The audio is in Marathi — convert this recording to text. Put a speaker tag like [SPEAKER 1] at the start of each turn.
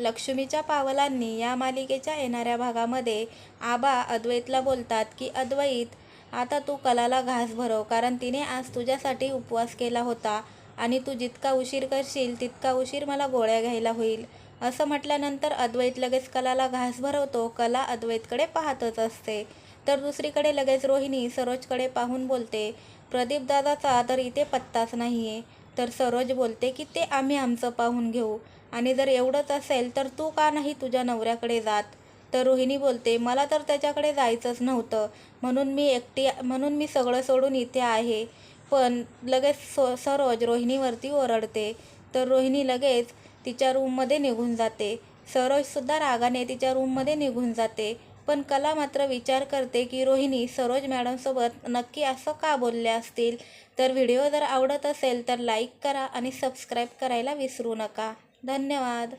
[SPEAKER 1] लक्ष्मीच्या पावलांनी या मालिकेच्या येणाऱ्या भागामध्ये आबा अद्वैतला बोलतात की अद्वैत, आता तू कलाला घास भरव, कारण तिने आज तुझ्यासाठी उपवास केला होता आणि तू जितका उशीर करशील तितका उशीर मला गोळ्या घ्यायला होईल. असं म्हटल्यानंतर अद्वैत लगेच कलाला घास भरवतो. कला अद्वैतकडे पाहतच असते. तर दुसरीकडे लगेच रोहिणी सरोजकडे पाहून बोलते, प्रदीप दादाचा तर इथे पत्ताच नाही आहे. तर सरोज बोलते की ते आम्ही आमचं पाहून घेऊ, आणि जर एवढंच असेल तर तू का नाही तुझ्या नवऱ्याकडे जात. तर रोहिणी बोलते, मला तर त्याच्याकडे जायचंच नव्हतं, म्हणून मी सगळं सोडून इथे आहे. पण लगेच सरोज रोहिणीवरती ओरडते. तर रोहिणी लगेच तिच्या रूममध्ये निघून जाते. सरोजसुद्धा रागाने तिच्या रूममध्ये निघून जाते. पण कला मात्र विचार करते की रोहिणी सरोज मॅडमसोबत नक्की असं का बोलल्या असतील. तर व्हिडिओ जर आवडत असेल तर लाईक करा आणि सबस्क्राईब करायला विसरू नका. धन्यवाद.